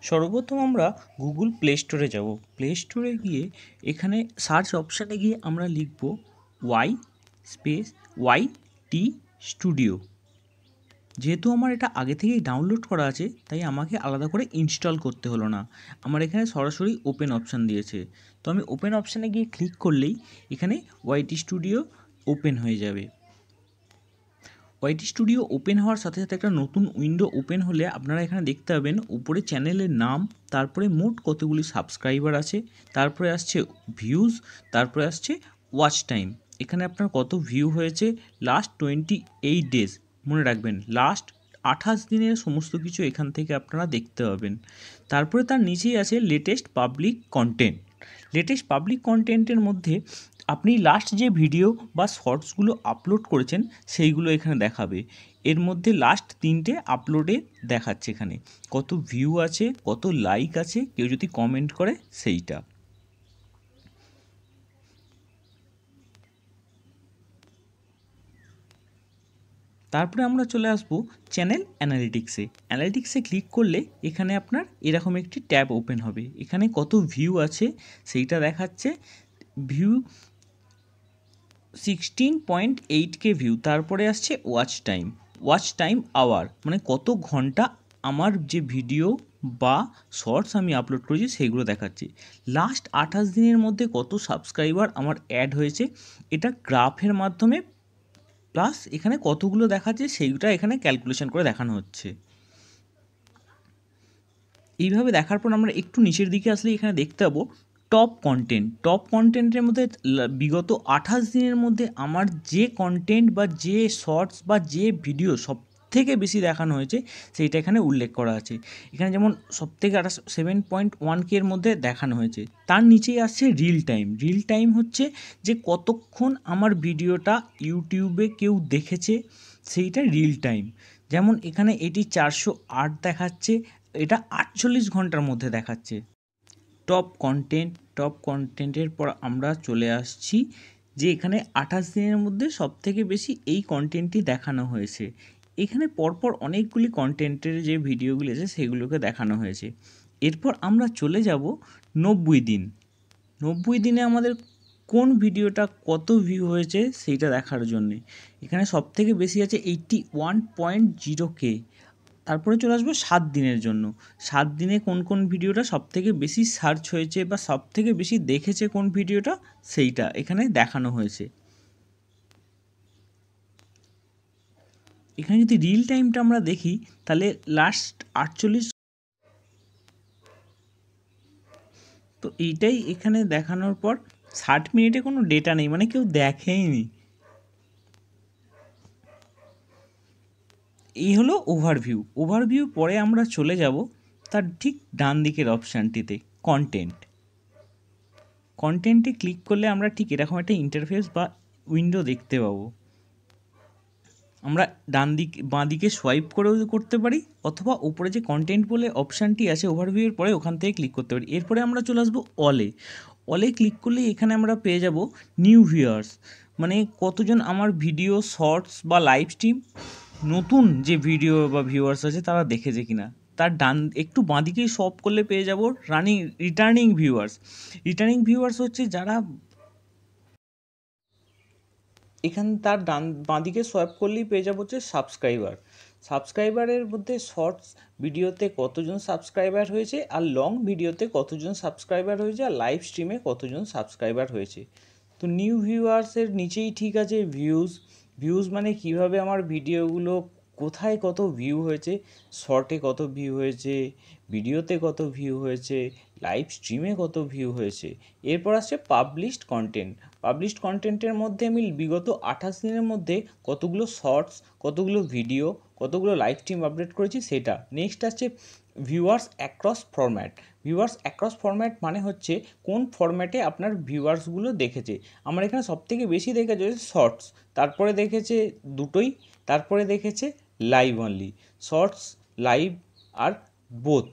সর্বপ্রথম আমরা Google play স্টোরে যাব। প্লে স্টোরে গিয়ে এখানে সার্চ অপশানে গিয়ে আমরা লিখব YT স্টুডিও। যেহেতু আমার এটা আগে থেকেই ডাউনলোড করা আছে, তাই আমাকে আলাদা করে ইনস্টল করতে হলো না। আমার এখানে সরাসরি ওপেন অপশান দিয়েছে, তো আমি ওপেন অপশানে গিয়ে ক্লিক করলেই এখানে YT স্টুডিও ওপেন হয়ে যাবে। YT স্টুডিও ওপেন হওয়ার সাথে সাথে একটা নতুন উইন্ডো ওপেন হলে আপনারা এখানে দেখতে পাবেন উপরে চ্যানেলের নাম, তারপরে মোট কতগুলি সাবস্ক্রাইবার আছে, তারপরে আসছে ভিউজ, তারপরে আসছে ওয়াচ টাইম। এখানে আপনার কত ভিউ হয়েছে লাস্ট 28 ডেজ, মনে রাখবেন লাস্ট 28 দিনের সমস্ত কিছু এখান থেকে আপনারা দেখতে পাবেন। তারপরে তার নিচেই আছে latest public content. Latest public কন্টেন্টের মধ্যে আপনি লাস্ট যে ভিডিও বা শর্টসগুলো আপলোড করেছেন সেইগুলো এখানে দেখাবে। এর মধ্যে লাস্ট 3টে আপলোডে দেখাচ্ছে এখানে কত ভিউ আছে, কত লাইক আছে, কেউ যদি কমেন্ট করে সেইটা। তারপরে আমরা চলে আসবো চ্যানেল অ্যানালিটিক্সে। অ্যানালিটিক্সে ক্লিক করলে এখানে আপনার এরকম একটি ট্যাব ওপেন হবে। এখানে কত ভিউ আছে সেইটা দেখাচ্ছে। View 16.8K view. তারপরে আসছে ওয়াচ টাইম আওয়ার, মানে কত ঘন্টা আমার যে ভিডিও বা শর্টস আমি আপলোড করেছি সেইগুলো দেখাচ্ছি। লাস্ট 28 দিনের মধ্যে কত সাবস্ক্রাইবার আমার অ্যাড হয়েছে এটা গ্রাফের মাধ্যমে, প্লাস এখানে কতগুলো দেখাচ্ছে সেইটা এখানে ক্যালকুলেশন করে দেখানো হচ্ছে। এইভাবে দেখার পর আমরা একটু নিচের দিকে আসলে এখানে দেখতে পাবো টপ কন্টেন্টের মধ্যে বিগত 28 দিনের মধ্যে আমার যে কন্টেন্ট বা যে শর্টস বা যে ভিডিও সব থেকে বেশি দেখানো হয়েছে সেইটা এখানে উল্লেখ করা আছে। এখানে যেমন সবথেকে 7.1K এর মধ্যে দেখানো হয়েছে। তার নিচেই আসছে রিল টাইম হচ্ছে যে কতক্ষণ আমার ভিডিওটা ইউটিউবে কেউ দেখেছে, সেইটা রিল টাইম। যেমন এখানে এটি 408 দেখাচ্ছে, এটা 48 ঘন্টার মধ্যে দেখাচ্ছে। টপ কন্টেন্টের পর আমরা চলে আসছি যে এখানে 28 দিনের মধ্যে সবথেকে বেশি এই কন্টেন্টটি দেখানো হয়েছে। এখানে পরপর অনেকগুলি কন্টেন্টের যে ভিডিওগুলি আছে সেগুলোকে দেখানো হয়েছে। এরপর আমরা চলে যাব 90 দিন। 90 দিনে আমাদের কোন ভিডিওটা কত ভিউ হয়েছে সেইটা দেখার জন্যে এখানে সবথেকে বেশি আছে 81.0K। তারপরে চলে আসবো 7 দিনের জন্য। 7 দিনে কোন কোন ভিডিওটা সবথেকে বেশি সার্চ হয়েছে বা সবথেকে বেশি দেখেছে কোন ভিডিওটা সেইটা এখানে দেখানো হয়েছে। এখানে যদি রিল টাইমটা আমরা দেখি তাহলে লাস্ট 48, তো এইটাই এখানে দেখানোর পর 60 মিনিটে কোনো ডেটা নেই, মানে কেউ দেখেইনি। এই হলো ওভারভিউ। পরে আমরা চলে যাব তার ঠিক ডান দিকের অপশানটিতে কন্টেন্টে ক্লিক করলে আমরা ঠিক এরকম একটা ইন্টারফেস বা উইন্ডো দেখতে পাবো। আমরা বাঁ দিকে সোয়াইপ করেও করতে পারি, অথবা উপরে যে কন্টেন্ট বলে অপশানটি আছে ওভারভিউয়ের পরে ওখান থেকে ক্লিক করতে পারি। এরপরে আমরা চলে আসবো অলে ক্লিক করলেই এখানে আমরা পেয়ে যাব নিউ ভিউয়ার্স, মানে কতজন আমার ভিডিও শর্টস বা লাইভ স্ট্রিম নতুন যে ভিডিও বা ভিউয়ার্স আছে তারা দেখেছে কিনা। তার একটু বাঁ দিকেই সোয়াইপ করলে পেয়ে যাব রিটার্নিং ভিউয়ার্স হচ্ছে যারা এখানে তার বাঁদিকে সোয়াইপ করলেই পেয়ে যাবো হচ্ছে সাবস্ক্রাইবারের মধ্যে শর্টস ভিডিওতে কতজন সাবস্ক্রাইবার হয়েছে, আর লং ভিডিওতে কতজন সাবস্ক্রাইবার হয়েছে, আর লাইভ স্ট্রিমে কতজন সাবস্ক্রাইবার হয়েছে। তো নিউ ভিউয়ার্সের নিচেই ঠিক আছে ভিউজ মানে কিভাবে আমার ভিডিওগুলো কোথায় কত ভিউ হয়েছে, শর্টে কত ভিউ হয়েছে, ভিডিওতে কত ভিউ হয়েছে, লাইভ স্ট্রিমে কত ভিউ হয়েছে। এরপর আসছে পাবলিশড কন্টেন্টের মধ্যে আমি বিগত 28 দিনের মধ্যে কতগুলো শর্টস, কতগুলো ভিডিও, কতগুলো লাইভ স্ট্রিম আপডেট করেছি সেটা। নেক্সট আসছে ভিউয়ার্স অ্যাক্রস ফরম্যাট মানে হচ্ছে কোন ফরম্যাটে আপনার ভিউয়ার্সগুলো দেখেছে। আমার এখানে সবথেকে বেশি দেখেছে শর্টস, তারপরে দেখেছে দুটোই, তারপরে দেখেছে লাইভ অনলি, শর্টস লাইভ আর বোথ।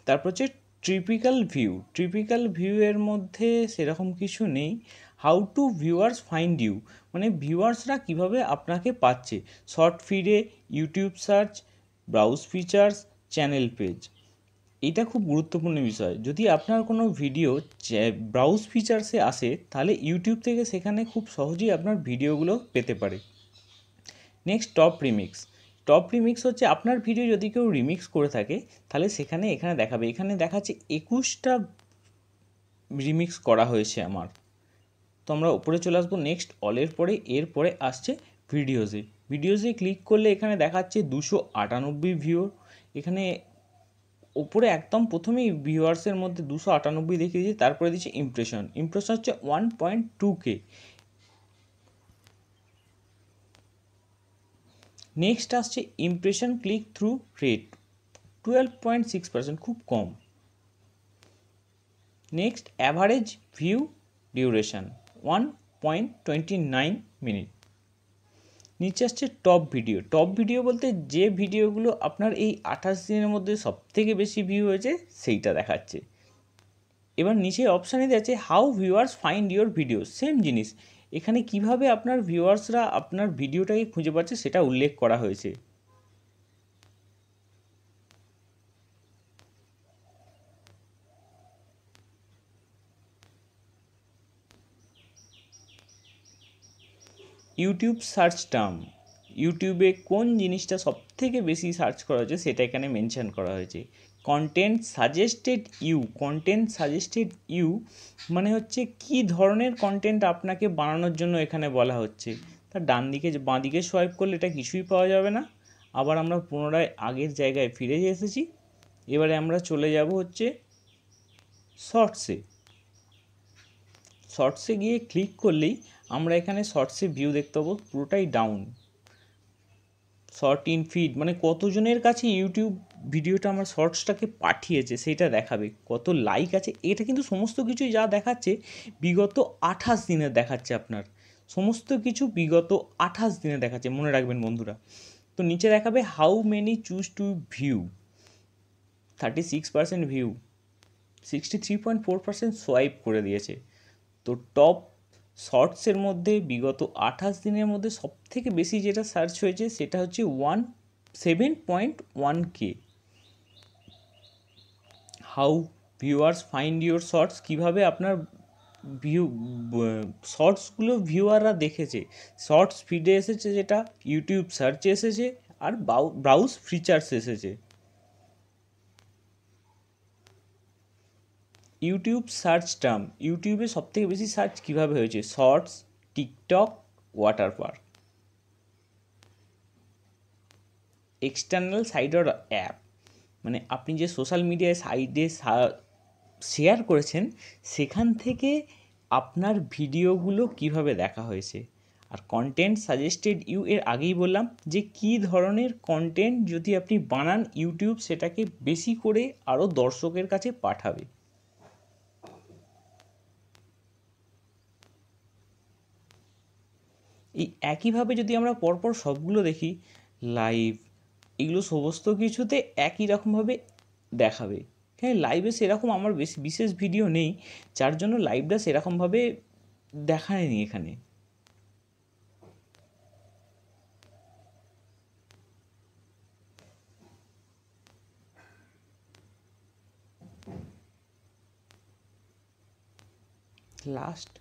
তারপর হচ্ছে ট্রিপিক্যাল ভিউ এর মধ্যে সেরকম কিছু নেই। How to viewers find you, মানে ভিউয়ার্সরা কীভাবে আপনাকে পাচ্ছে, শর্ট ফিডে, YouTube search, browse features, channel page. এটা খুব গুরুত্বপূর্ণ বিষয়। যদি আপনার কোনো ভিডিও ব্রাউজ ফিচার্সে আসে, তাহলে ইউটিউব থেকে সেখানে খুব সহজেই আপনার ভিডিওগুলো পেতে পারে। Next top remix. Top remix হচ্ছে আপনার ভিডিও যদি কেউ রিমিক্স করে থাকে, তাহলে এখানে দেখাবে। এখানে দেখাচ্ছে 21টা রিমিক্স করা হয়েছে আমার। তো আমরা উপরে চলে আসবো নেক্সট অলের পরে, এরপরে আসছে ভিডিওসে। ভিডিওসে ক্লিক করলে এখানে দেখাচ্ছে 298 ভিউ। এখানে ওপরে একদম প্রথমেই ভিউয়ার্সের মধ্যে 298 দেখিয়ে দিয়েছে, তারপরে দিচ্ছে ইমপ্রেশন হচ্ছে 1.2K। নেক্সট আসছে ইমপ্রেশন ক্লিক থ্রু রেট 12.6%, খুব কম। Next average view duration 1.29 minute. নিচে আসছে টপ ভিডিও। টপ ভিডিও বলতে যে ভিডিওগুলো আপনার এই 28 দিনের মধ্যে সবথেকে বেশি ভিউ হয়েছে সেইটা দেখাচ্ছে। এবার নিচে অপশানে দেওয়া আছে how viewers find your video. Same জিনিস, এখানে কিভাবে আপনার ভিউয়ার্সরা আপনার ভিডিওটাকে খুঁজে পাচ্ছে সেটা উল্লেখ করা হয়েছে। ইউটিউব সার্চ টার্ম, ইউটিউবে কোন জিনিসটা সবথেকে বেশি সার্চ করা হয়েছে সেটা এখানে মেনশন করা হয়েছে। কন্টেন্ট সাজেস্টেড ইউ মানে হচ্ছে কী ধরনের কন্টেন্ট আপনাকে বানানোর জন্য এখানে বলা হচ্ছে। তার ডান দিকে বাঁ দিকে সোয়াইপ করলে এটা কিছুই পাওয়া যাবে না। আবার আমরা পুনরায় আগের জায়গায় ফিরে এসেছি। এবারে আমরা চলে যাব হচ্ছে শর্টসে গিয়ে ক্লিক করলেই আমরা এখানে শর্টসে ভিউ দেখতে পাবো, পুরোটাই ডাউন। শর্ট ইন ফিড মানে কতজনের কাছে ইউটিউব ভিডিওটা আমার শর্টসটাকে পাঠিয়েছে সেটা দেখাবে, কত লাইক আছে। এটা কিন্তু সমস্ত কিছুই যা দেখাচ্ছে বিগত 28 দিনের দেখাচ্ছে। আপনার সমস্ত কিছু বিগত 28 দিনে দেখাচ্ছে, মনে রাখবেন বন্ধুরা। তো নিচে দেখাবে how many choose to view, 36% view, 63.4% swipe করে দিয়েছে। তো টপ শর্টসের মধ্যে বিগত 28 দিনের মধ্যে সবথেকে বেশি যেটা সার্চ হয়েছে সেটা হচ্ছে 7.1K। How viewers find your shorts, কীভাবে আপনার শর্টসগুলো ভিউয়াররা দেখেছে। শর্টস ফিডে এসেছে, যেটা ইউটিউব সার্চে এসেছে, আর ব্রাউজ ফিচার্স এসেছে। ইউটিউব সার্চ টার্ম, ইউটিউবে সবথেকে বেশি সার্চ কীভাবে হয়েছে, shorts, TikTok, water park. External সাইডার অ্যাপ মানে আপনি যে সোশ্যাল মিডিয়ায় সাইডে শেয়ার করেছেন সেখান থেকে আপনার ভিডিওগুলো কিভাবে দেখা হয়েছে। আর কন্টেন্ট সাজেস্টেড ইউ, এর আগেই বললাম যে কী ধরনের কন্টেন্ট যদি আপনি বানান ইউটিউব সেটাকে বেশি করে আরও দর্শকের কাছে পাঠাবে। এই একইভাবে যদি আমরা পরপর সবগুলো দেখি, লাইভ, এগুলো সমস্ত কিছুতে একই রকমভাবে দেখাবে। হ্যাঁ, লাইভে সেরকম আমার বিশেষ ভিডিও নেই, যার জন্য লাইভটা সেরকমভাবে দেখায়নি এখানে। লাস্ট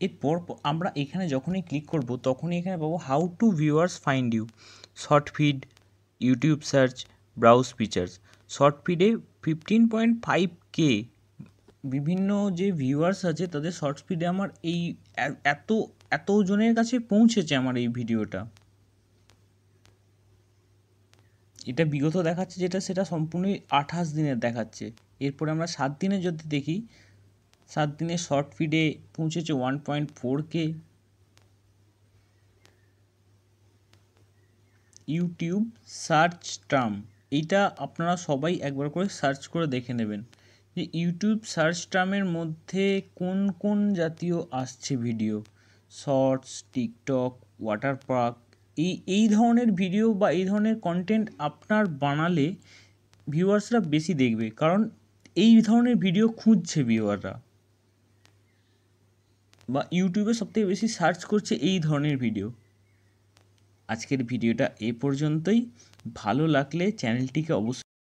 এরপর আমরা এখানে যখনই ক্লিক করব তখনই এখানে পাবো how to viewers find you, short feed, YouTube search, browse features. Short ফিডে 15.5K বিভিন্ন যে ভিউয়ার্স আছে তাদের শর্ট ফিডে আমার এই এত জনের কাছে পৌঁছেছে আমার এই ভিডিওটা। এটা বিগত দেখাচ্ছে যেটা, সেটা সম্পূর্ণই 28 দিনের দেখাচ্ছে। এরপরে আমরা 7 দিনে যদি দেখি, 7 দিনে শর্ট ফিডে পৌঁছেছে 1.4K। ইউটিউব সার্চ টার্ম, এইটা আপনারা সবাই একবার করে সার্চ করে দেখে নেবেন যে ইউটিউব সার্চ টার্মের মধ্যে কোন কোন জাতীয় আসছে video. Shorts, TikTok, water park, এই ধরনের ভিডিও বা এই ধরনের কন্টেন্ট আপনার বানালে ভিউয়ার্সরা বেশি দেখবে, কারণ এই ধরনের ভিডিও খুঁজছে ভিউয়াররা, বা ইউটিউবে সবথেকে বেশি সার্চ করছে এই ধরনের ভিডিও। আজকের ভিডিওটা এ পর্যন্তই। ভালো লাগলে চ্যানেলটিকে অবশ্যই